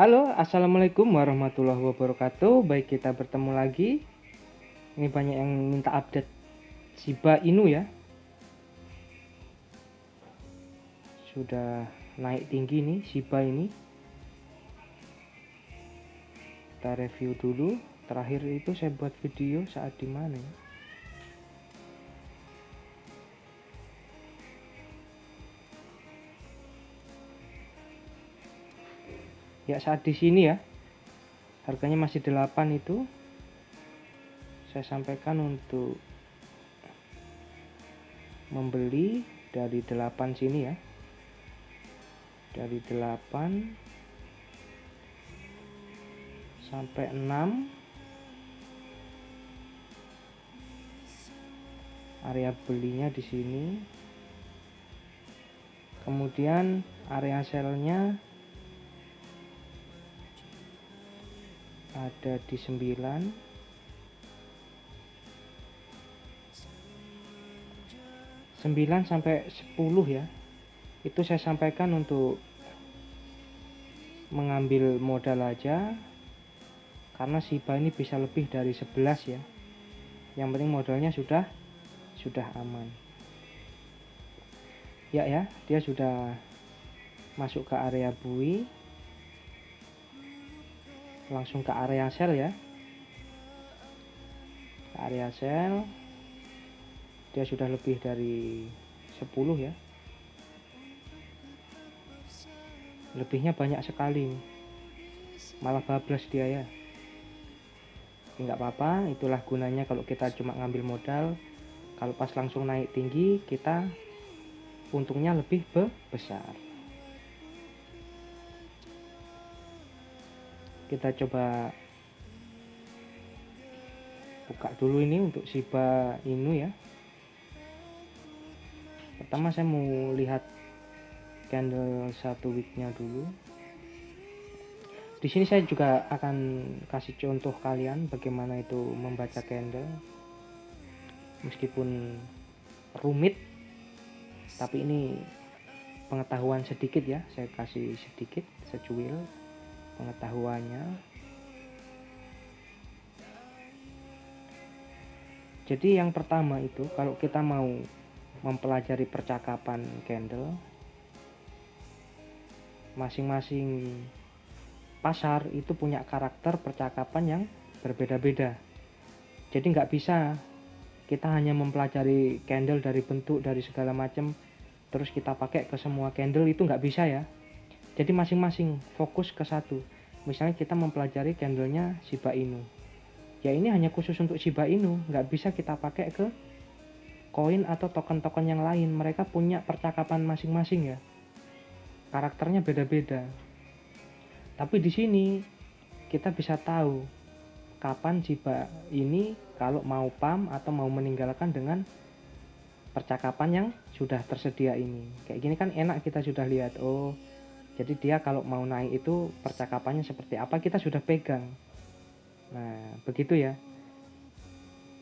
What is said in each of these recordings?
Halo, assalamualaikum warahmatullahi wabarakatuh. Baik, kita bertemu lagi. Ini banyak yang minta update Shiba Inu ya. Sudah naik tinggi nih Shiba ini. Kita review dulu. Terakhir itu saya buat video saat di mana ya? Ya, saat di sini ya. Harganya masih 8 itu. Saya sampaikan untuk membeli dari 8 sini ya. Dari 8 sampai 6 area belinya di sini. Kemudian area sellnya ada di 9 sampai 10 ya. Itu saya sampaikan untuk mengambil modal aja, karena Shiba ini bisa lebih dari 11 ya. Yang penting modalnya sudah aman. Ya, dia sudah masuk ke area bui. Langsung ke area sell ya. Ke area sell. Dia sudah lebih dari 10 ya. Lebihnya banyak sekali. Malah bablas dia ya. Enggak apa-apa, itulah gunanya kalau kita cuma ngambil modal. Kalau pas langsung naik tinggi, kita untungnya lebih besar. Kita coba buka dulu ini untuk Shiba Inu ya. Pertama saya mau lihat candle 1 weeknya dulu. Di sini saya juga akan kasih contoh kalian bagaimana itu membaca candle. Meskipun rumit, tapi ini pengetahuan sedikit ya. Saya kasih sedikit secuil pengetahuannya. Jadi yang pertama itu, kalau kita mau mempelajari percakapan candle, masing-masing pasar itu punya karakter percakapan yang berbeda-beda. Jadi nggak bisa kita hanya mempelajari candle dari bentuk, dari segala macam, terus kita pakai ke semua candle, itu nggak bisa ya. Jadi masing-masing fokus ke satu. Misalnya kita mempelajari candlenya Shiba Inu, ya ini hanya khusus untuk Shiba Inu, nggak bisa kita pakai ke koin atau token-token yang lain. Mereka punya percakapan masing-masing ya, karakternya beda-beda. Tapi di sini kita bisa tahu kapan Shiba ini kalau mau pump atau mau meninggalkan dengan percakapan yang sudah tersedia ini. Kayak gini kan enak, kita sudah lihat, oh jadi dia kalau mau naik itu percakapannya seperti apa, kita sudah pegang. Nah begitu ya.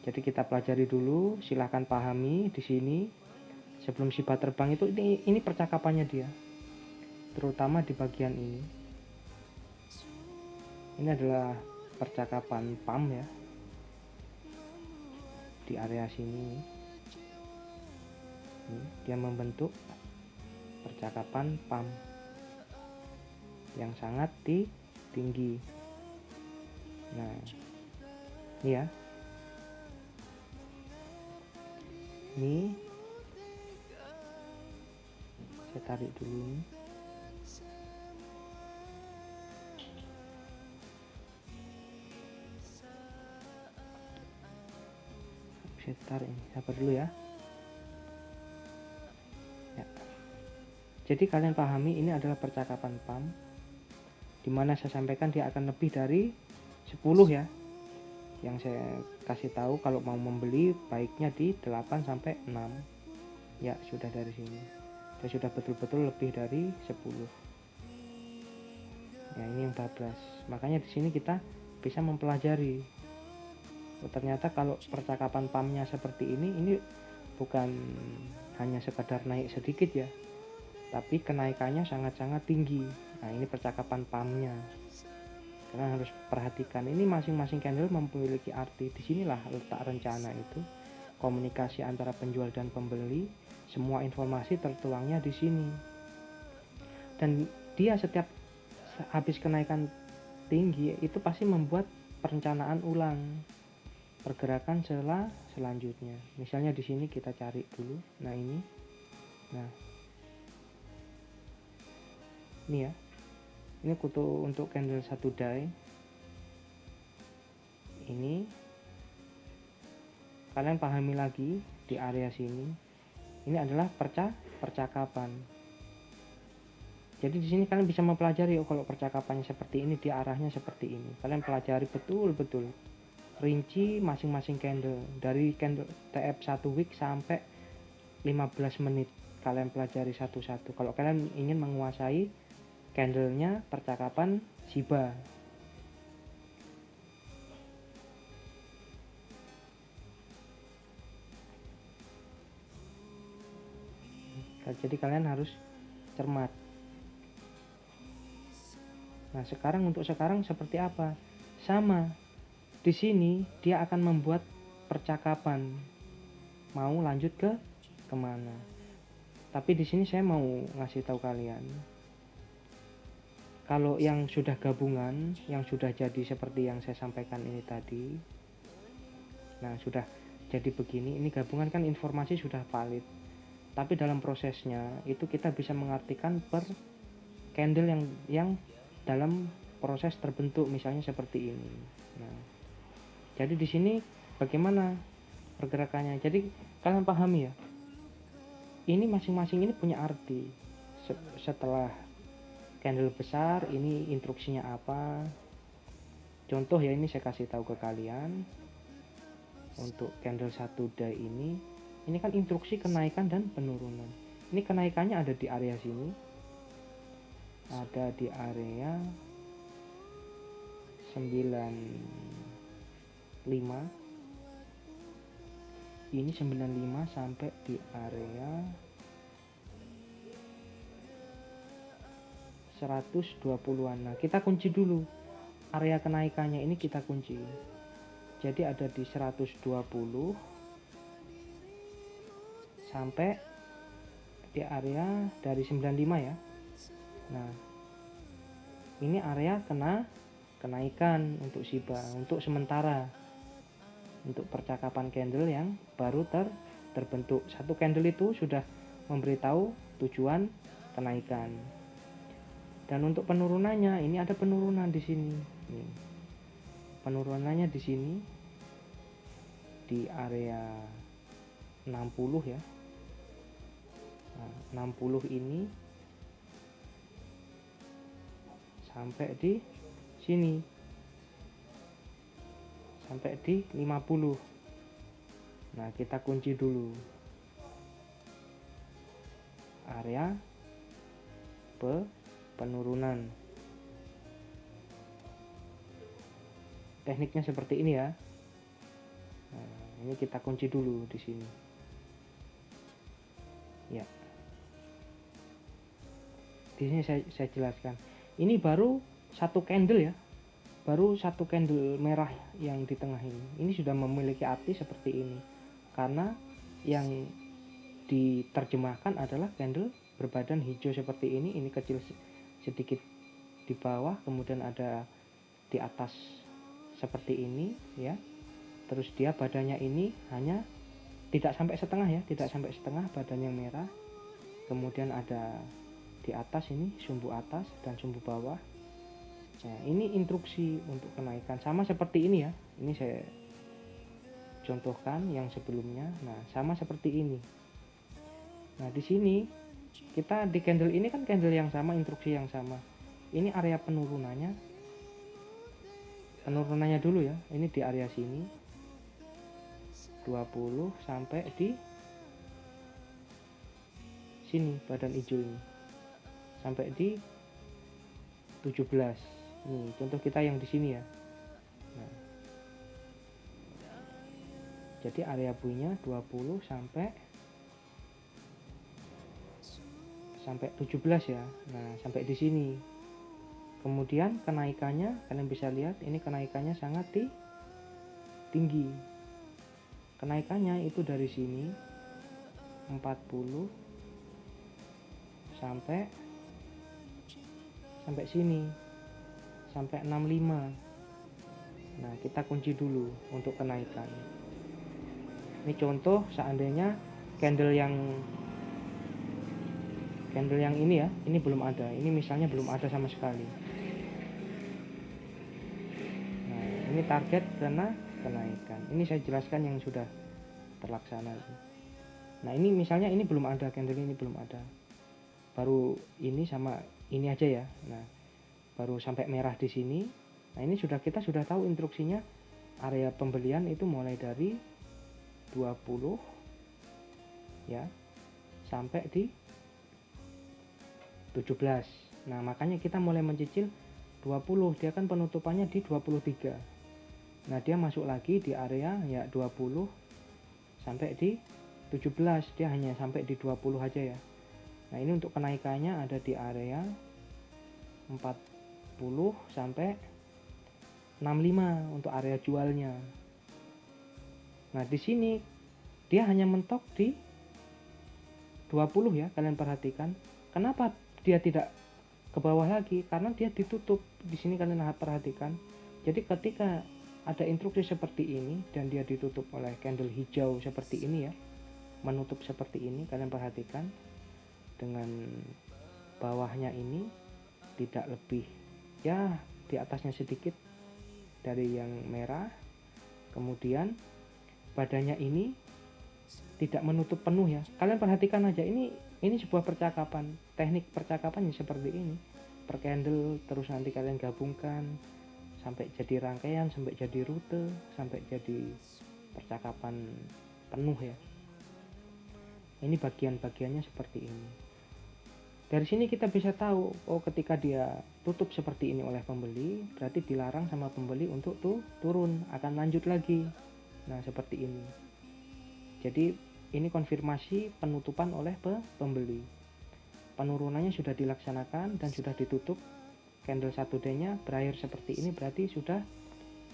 Jadi kita pelajari dulu, silahkan pahami di sini. Sebelum Shiba terbang itu ini percakapannya dia, terutama di bagian ini. Ini adalah percakapan pump ya, di area sini. Dia membentuk percakapan pump yang sangat tinggi. Nah ini ya, ini saya tarik dulu ini. Saya tarik ini, sabar dulu ya. Jadi kalian pahami, ini adalah percakapan pump, dimana saya sampaikan dia akan lebih dari 10 ya. Yang saya kasih tahu kalau mau membeli baiknya di 8 sampai 6. Ya sudah dari sini. Dia sudah betul-betul lebih dari 10. Ya ini yang bablas. Makanya di sini kita bisa mempelajari. Oh, ternyata kalau percakapan pumpnya seperti ini bukan hanya sekadar naik sedikit ya, tapi kenaikannya sangat-sangat tinggi. Nah, ini percakapan pump-nya. Kalian harus perhatikan, ini masing-masing candle memiliki arti. Disinilah letak rencana itu, komunikasi antara penjual dan pembeli, semua informasi tertuangnya di sini. Dan dia setiap habis kenaikan tinggi itu pasti membuat perencanaan ulang pergerakan selanjutnya. Misalnya di sini kita cari dulu. Nah, ini. Nah, ini ya. Ini kutu untuk candle 1 die. Ini kalian pahami lagi di area sini. Ini adalah percakapan. Jadi di sini kalian bisa mempelajari, oh kalau percakapannya seperti ini, dia arahnya seperti ini. Kalian pelajari betul-betul rinci masing-masing candle, dari candle TF 1 wick sampai 15 menit. Kalian pelajari satu-satu. Kalau kalian ingin menguasai candlenya percakapan Shiba. Jadi kalian harus cermat. Nah, untuk sekarang seperti apa? Sama. Di sini dia akan membuat percakapan. Mau lanjut kemana? Tapi di sini saya mau ngasih tahu kalian. Kalau yang sudah gabungan, yang sudah jadi seperti yang saya sampaikan ini tadi. Nah, sudah jadi begini, ini gabungan kan informasi sudah valid. Tapi dalam prosesnya itu kita bisa mengartikan per candle yang dalam proses terbentuk, misalnya seperti ini. Nah, jadi di sini bagaimana pergerakannya? Jadi kalian pahami ya. Ini masing-masing ini punya arti. Setelah candle besar, ini instruksinya apa? Contoh ya, ini saya kasih tahu ke kalian. Untuk candle 1 die ini kan instruksi kenaikan dan penurunan. Ini kenaikannya ada di area sini. Ada di area 95. Ini 95 sampai di area 120-an. Nah, kita kunci dulu area kenaikannya, ini kita kunci. Jadi ada di 120 sampai di area dari 95 ya. Nah, ini area kenaikan untuk Shiba untuk sementara, untuk percakapan candle yang baru terbentuk. Satu candle itu sudah memberitahu tujuan kenaikan. Dan untuk penurunannya, ini ada penurunan di sini. Nih. Penurunannya di sini di area 60 ya. Nah, 60 ini sampai di sini. Sampai di 50. Nah, kita kunci dulu area penurunan. Tekniknya seperti ini ya. Nah, ini kita kunci dulu di sini. Ya. Di sini saya jelaskan. Ini baru satu candle ya. Baru satu candle merah yang di tengah ini. Ini sudah memiliki arti seperti ini. Karena yang diterjemahkan adalah candle berbadan hijau seperti ini. Ini kecil sedikit di bawah, kemudian ada di atas seperti ini ya. Terus dia badannya ini hanya tidak sampai setengah ya, tidak sampai setengah badannya merah. Kemudian ada di atas ini sumbu atas dan sumbu bawah. Nah, ini instruksi untuk kenaikan sama seperti ini ya. Ini saya contohkan yang sebelumnya. Nah, sama seperti ini. Nah, di sini kita di candle ini kan candle yang sama, instruksi yang sama. Ini area penurunannya. Penurunannya dulu ya. Ini di area sini. 20 sampai di sini badan hijau ini. Sampai di 17. Nih, contoh kita yang di sini ya. Nah. Jadi area buinya 20 sampai 17 ya. Nah, sampai di sini. Kemudian kenaikannya kalian bisa lihat, ini kenaikannya sangat tinggi. Kenaikannya itu dari sini 40 sampai sini, sampai 65. Nah, kita kunci dulu untuk kenaikan. Ini contoh seandainya candle yang ini ya, ini belum ada. Ini misalnya belum ada sama sekali. Nah, ini target karena kenaikan. Ini saya jelaskan yang sudah terlaksana. Nah, ini misalnya ini belum ada, candle ini belum ada. Baru ini sama ini aja ya. Nah, baru sampai merah di sini. Nah, ini kita sudah tahu instruksinya. Area pembelian itu mulai dari 20 ya sampai di 17. Nah, makanya kita mulai mencicil 20, dia kan penutupannya di 23. Nah, dia masuk lagi di area ya 20 sampai di 17, dia hanya sampai di 20 aja ya. Nah, ini untuk kenaikannya ada di area 40 sampai 65 untuk area jualnya. Nah, di sini dia hanya mentok di 20 ya, kalian perhatikan. Kenapa dia tidak ke bawah lagi? Karena dia ditutup. Di sini kalian perhatikan. Jadi ketika ada instruksi seperti ini dan dia ditutup oleh candle hijau seperti ini ya, menutup seperti ini, kalian perhatikan dengan bawahnya ini tidak lebih ya di atasnya sedikit dari yang merah. Kemudian badannya ini tidak menutup penuh ya. Kalian perhatikan aja, ini sebuah percakapan, teknik percakapan seperti ini per candle, terus nanti kalian gabungkan sampai jadi rangkaian, sampai jadi rute, sampai jadi percakapan penuh ya. Ini bagian-bagiannya seperti ini. Dari sini kita bisa tahu, oh ketika dia tutup seperti ini oleh pembeli, berarti dilarang sama pembeli untuk turun, akan lanjut lagi. Nah, seperti ini. Jadi ini konfirmasi penutupan oleh pembeli. Penurunannya sudah dilaksanakan dan sudah ditutup. Candle 1D nya berakhir seperti ini, berarti sudah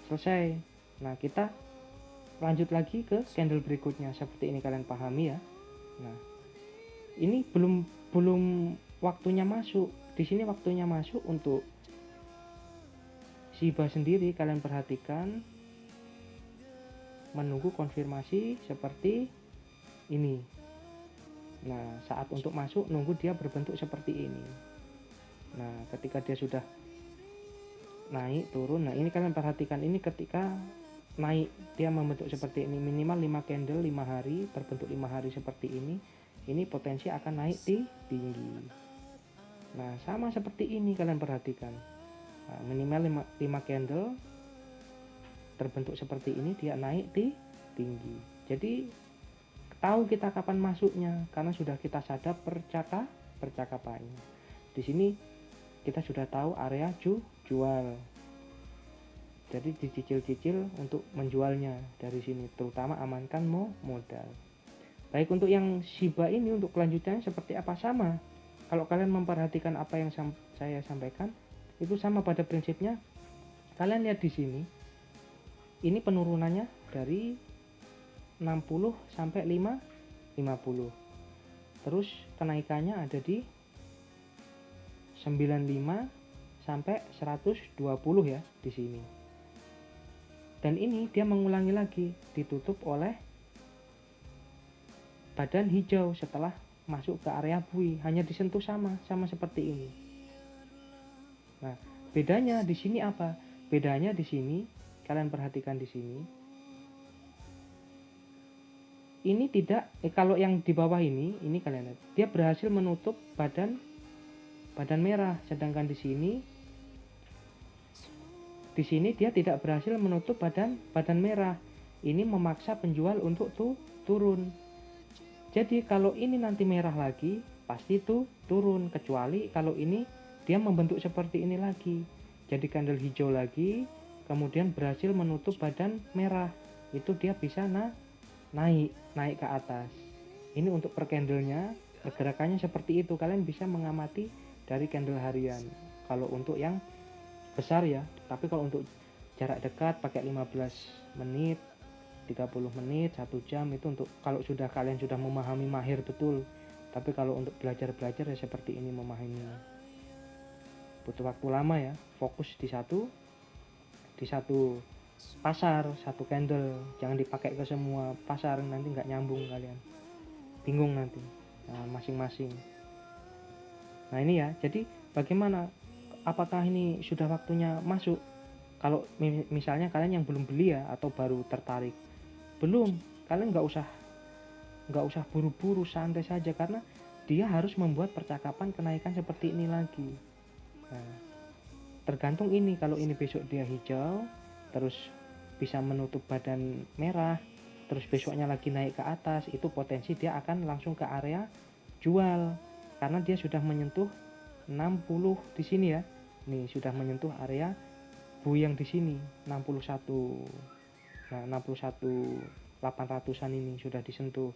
selesai. Nah, kita lanjut lagi ke candle berikutnya. Seperti ini kalian pahami ya. Nah, ini belum waktunya masuk. Di sini waktunya masuk untuk Shiba sendiri. Kalian perhatikan, menunggu konfirmasi seperti ini. Nah, saat untuk masuk nunggu dia berbentuk seperti ini. Nah, ketika dia sudah naik turun, nah ini kalian perhatikan, ini ketika naik dia membentuk seperti ini, minimal 5 candle 5 hari, terbentuk 5 hari seperti ini potensi akan naik tinggi. Nah, sama seperti ini kalian perhatikan. Nah, minimal 5 candle terbentuk seperti ini, dia naik tinggi. Jadi tahu kita kapan masuknya karena sudah kita sadap percakapannya. Di sini kita sudah tahu area jual. Jadi dicicil-cicil untuk menjualnya dari sini, terutama amankan modal. Baik, untuk yang Shiba ini untuk kelanjutannya seperti apa? Sama. Kalau kalian memperhatikan apa yang saya sampaikan, itu sama pada prinsipnya. Kalian lihat di sini. Ini penurunannya dari 60 sampai 50. Terus kenaikannya ada di 95 sampai 120 ya di sini. Dan ini dia mengulangi lagi, ditutup oleh badan hijau setelah masuk ke area bui, hanya disentuh sama seperti ini. Nah, bedanya di sini apa? Bedanya di sini kalian perhatikan di sini. Ini tidak kalau yang di bawah ini kalian lihat, dia berhasil menutup badan merah, sedangkan di sini dia tidak berhasil menutup badan merah. Ini memaksa penjual untuk turun. Jadi kalau ini nanti merah lagi, pasti turun, kecuali kalau ini dia membentuk seperti ini lagi. Jadi candle hijau lagi, kemudian berhasil menutup badan merah. Itu dia bisa naik ke atas. Ini untuk per candlenya, pergerakannya seperti itu. Kalian bisa mengamati dari candle harian. Kalau untuk yang besar ya. Tapi kalau untuk jarak dekat pakai 15 menit, 30 menit, 1 jam itu untuk kalau sudah kalian sudah memahami mahir betul. Tapi kalau untuk belajar-belajar ya seperti ini memahami. Butuh waktu lama ya, fokus di satu pasar, satu candle. Jangan dipakai ke semua pasar, nanti nggak nyambung kalian. Bingung nanti. Nah, masing-masing. Nah, ini ya. Jadi bagaimana? Apakah ini sudah waktunya masuk? Kalau misalnya kalian yang belum beli ya atau baru tertarik, belum, kalian nggak usah buru-buru, santai saja karena dia harus membuat percakapan kenaikan seperti ini lagi. Nah, tergantung ini, kalau ini besok dia hijau terus bisa menutup badan merah, terus besoknya lagi naik ke atas, itu potensi dia akan langsung ke area jual karena dia sudah menyentuh 60 di sini ya. Nih sudah menyentuh area bu yang di sini 61. Nah, 61 800-an ini sudah disentuh.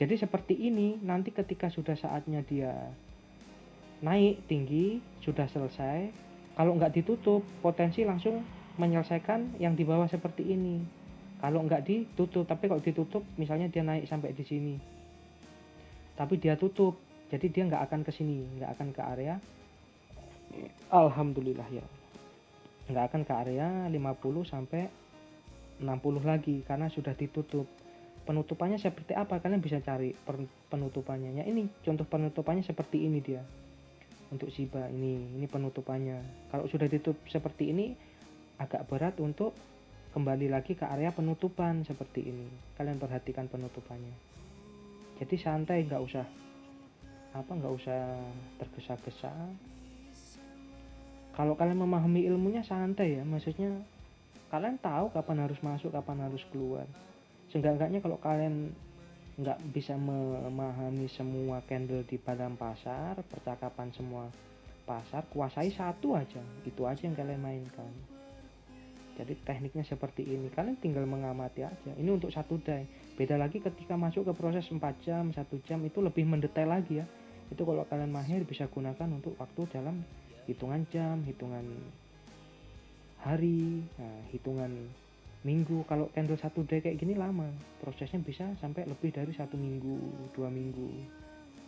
Jadi seperti ini, nanti ketika sudah saatnya dia naik tinggi, sudah selesai, kalau nggak ditutup, potensi langsung menyelesaikan yang di bawah seperti ini. Kalau nggak ditutup, tapi kalau ditutup, misalnya dia naik sampai di sini, tapi dia tutup, jadi dia nggak akan ke sini, nggak akan ke area, alhamdulillah ya, nggak akan ke area 50 sampai 60 lagi karena sudah ditutup. Penutupannya seperti apa? Kalian bisa cari penutupannya. Ya, ini contoh penutupannya seperti ini dia. Untuk Shiba ini penutupannya. Kalau sudah ditutup seperti ini agak berat untuk kembali lagi ke area penutupan seperti ini. Kalian perhatikan penutupannya. Jadi santai, nggak usah tergesa-gesa. Kalau kalian memahami ilmunya santai ya, maksudnya kalian tahu kapan harus masuk, kapan harus keluar. Seenggak-enggaknya kalau kalian nggak bisa memahami semua candle di dalam pasar, percakapan semua pasar, kuasai satu aja, itu aja yang kalian mainkan. Jadi tekniknya seperti ini, kalian tinggal mengamati aja. Ini untuk satu day. Beda lagi ketika masuk ke proses 4 jam, 1 jam, itu lebih mendetail lagi ya. Itu kalau kalian mahir bisa gunakan untuk waktu dalam hitungan jam, hitungan hari, nah, hitungan minggu. Kalau candle 1 day kayak gini lama, prosesnya bisa sampai lebih dari 1 minggu, 2 minggu.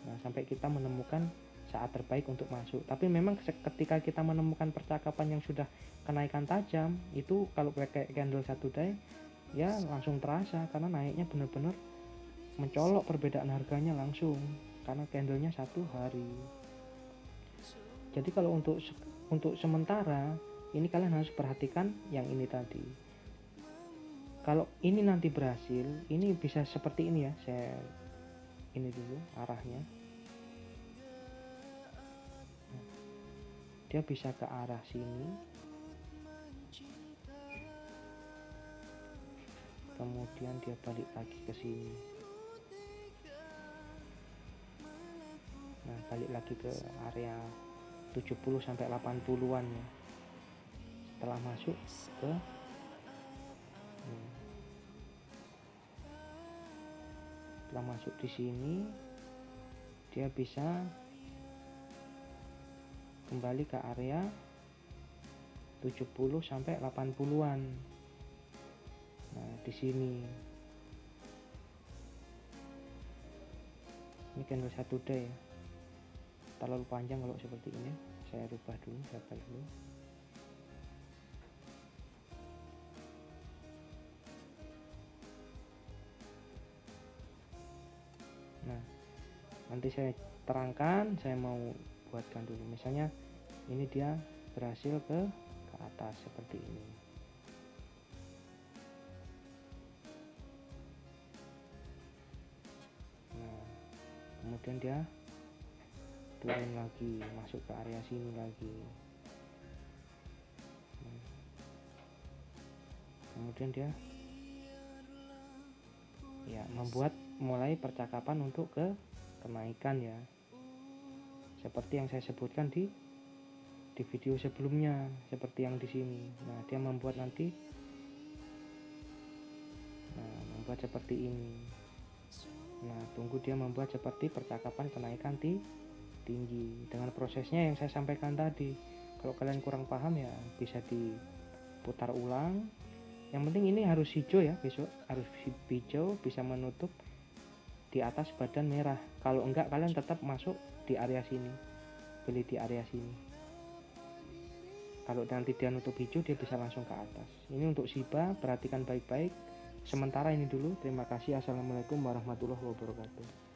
Nah, sampai kita menemukan saat terbaik untuk masuk. Tapi memang ketika kita menemukan percakapan yang sudah kenaikan tajam, itu kalau pakai candle 1 day ya langsung terasa karena naiknya benar-benar mencolok, perbedaan harganya langsung karena candlenya 1 hari. Jadi kalau untuk sementara ini kalian harus perhatikan yang ini tadi. Kalau ini nanti berhasil, ini bisa seperti ini ya. Saya ini dulu arahnya. Dia bisa ke arah sini. Kemudian dia balik lagi ke sini. Nah, balik lagi ke area 70 sampai 80-an ya. Setelah masuk ke setelah masuk di sini, dia bisa kembali ke area 70 sampai 80-an. Nah, di sini. Ini candle 1 day ya. Terlalu panjang kalau seperti ini. Saya rubah dulu, saya balik dulu. Nah, nanti saya terangkan, saya mau buatkan dulu. Misalnya ini dia berhasil ke atas seperti ini. Nah, kemudian dia turun lagi, masuk ke area sini lagi. Nah, kemudian dia ya membuat mulai percakapan untuk ke kenaikan ya, seperti yang saya sebutkan di video sebelumnya, seperti yang di sini. Nah, dia membuat nanti membuat seperti ini. Nah, tunggu dia membuat seperti percakapan kenaikan tinggi dengan prosesnya yang saya sampaikan tadi. Kalau kalian kurang paham ya bisa diputar ulang. Yang penting ini harus hijau ya, besok harus hijau, bisa menutup di atas badan merah. Kalau enggak kalian tetap masuk di area sini, pilih di area sini. Kalau nanti dia nutup hijau, dia bisa langsung ke atas. Ini untuk Shiba, perhatikan baik-baik. Sementara ini dulu, terima kasih. Assalamualaikum warahmatullahi wabarakatuh.